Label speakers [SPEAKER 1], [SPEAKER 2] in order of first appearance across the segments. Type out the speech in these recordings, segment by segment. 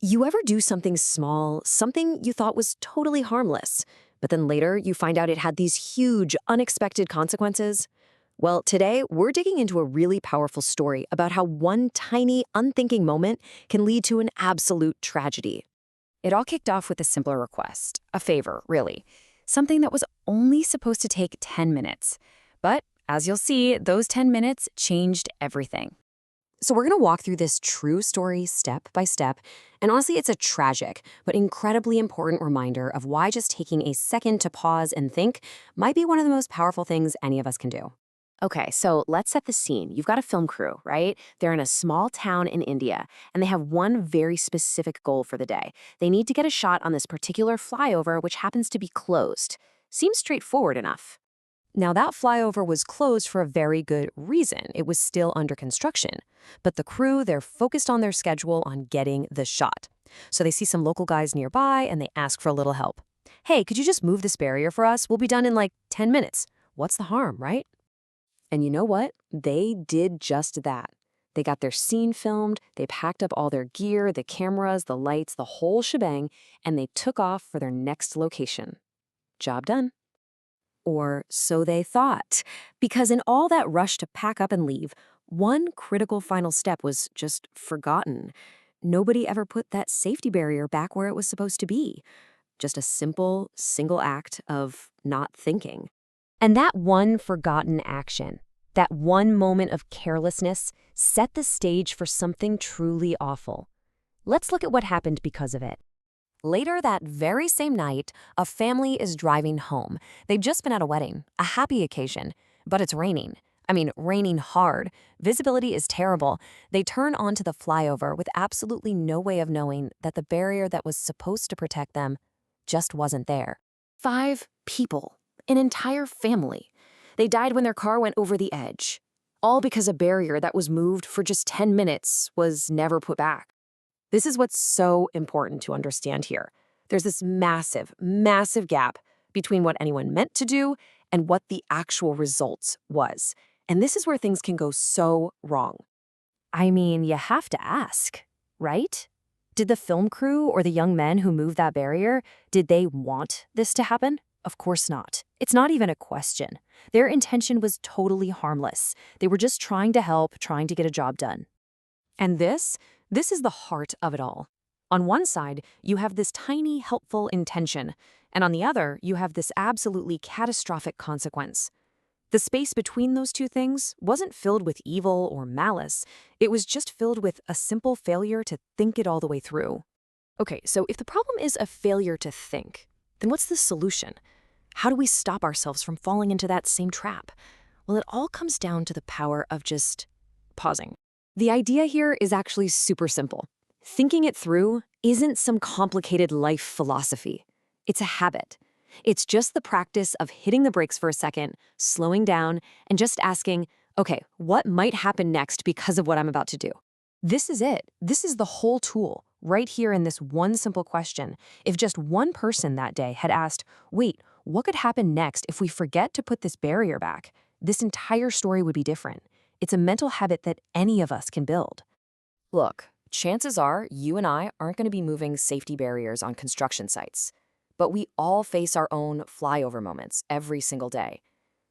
[SPEAKER 1] You ever do something small, something you thought was totally harmless, but then later you find out it had these huge, unexpected consequences? Well, today we're digging into a really powerful story about how one tiny, unthinking moment can lead to an absolute tragedy.
[SPEAKER 2] It all kicked off with a simpler request, a favor, really. Something that was only supposed to take 10 minutes. But, as you'll see, those 10 minutes changed everything.
[SPEAKER 1] So we're going to walk through this true story step by step, and honestly, it's a tragic but incredibly important reminder of why just taking a second to pause and think might be one of the most powerful things any of us can do. Okay, so let's set the scene. You've got a film crew, right? They're in a small town in India, and they have one very specific goal for the day. They need to get a shot on this particular flyover, which happens to be closed. Seems straightforward enough. Now, that flyover was closed for a very good reason. It was still under construction. But the crew, they're focused on their schedule on getting the shot. So they see some local guys nearby, and they ask for a little help. Hey, could you just move this barrier for us? We'll be done in like 10 minutes. What's the harm, right? And you know what? They did just that. They got their scene filmed, they packed up all their gear, the cameras, the lights, the whole shebang, and they took off for their next location. Job done. Or so they thought, because in all that rush to pack up and leave, one critical final step was just forgotten. Nobody ever put that safety barrier back where it was supposed to be. Just a simple, single act of not thinking. And that one forgotten action, that one moment of carelessness, set the stage for something truly awful. Let's look at what happened because of it. Later that very same night, a family is driving home. They've just been at a wedding, a happy occasion, but it's raining. I mean, raining hard. Visibility is terrible. They turn onto the flyover with absolutely no way of knowing that the barrier that was supposed to protect them just wasn't there. 5 people, an entire family. They died when their car went over the edge. All because a barrier that was moved for just 10 minutes was never put back. This is what's so important to understand here. There's this massive, massive gap between what anyone meant to do and what the actual results was. And this is where things can go so wrong. I mean, you have to ask, right? Did the film crew or the young men who moved that barrier, did they want this to happen? Of course not. It's not even a question. Their intention was totally harmless. They were just trying to help, trying to get a job done. And this is the heart of it all. On one side, you have this tiny, helpful intention, and on the other, you have this absolutely catastrophic consequence. The space between those two things wasn't filled with evil or malice. It was just filled with a simple failure to think it all the way through. Okay, so if the problem is a failure to think, then what's the solution? How do we stop ourselves from falling into that same trap? Well, it all comes down to the power of just pausing. The idea here is actually super simple. Thinking it through isn't some complicated life philosophy. It's a habit. It's just the practice of hitting the brakes for a second, slowing down, and just asking, okay, what might happen next because of what I'm about to do? This is it. This is the whole tool, right here in this one simple question. If just one person that day had asked, wait, what could happen next if we forget to put this barrier back? This entire story would be different. It's a mental habit that any of us can build. Look, chances are you and I aren't going to be moving safety barriers on construction sites. But we all face our own flyover moments every single day.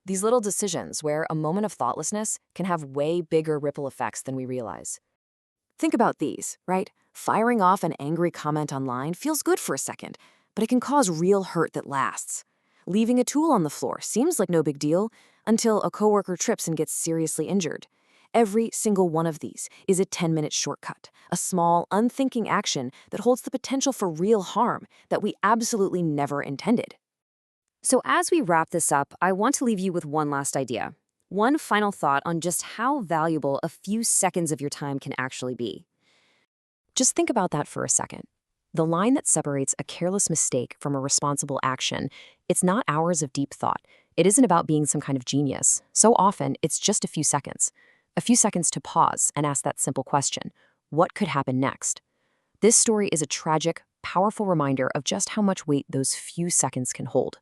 [SPEAKER 1] These little decisions where a moment of thoughtlessness can have way bigger ripple effects than we realize. Think about these, right? Firing off an angry comment online feels good for a second, but it can cause real hurt that lasts. Leaving a tool on the floor seems like no big deal until a coworker trips and gets seriously injured. Every single one of these is a 10-minute shortcut, a small, unthinking action that holds the potential for real harm that we absolutely never intended. So as we wrap this up, I want to leave you with one last idea. One final thought on just how valuable a few seconds of your time can actually be. Just think about that for a second. The line that separates a careless mistake from a responsible action, it's not hours of deep thought. It isn't about being some kind of genius. So often, it's just a few seconds. A few seconds to pause and ask that simple question, what could happen next? This story is a tragic, powerful reminder of just how much weight those few seconds can hold.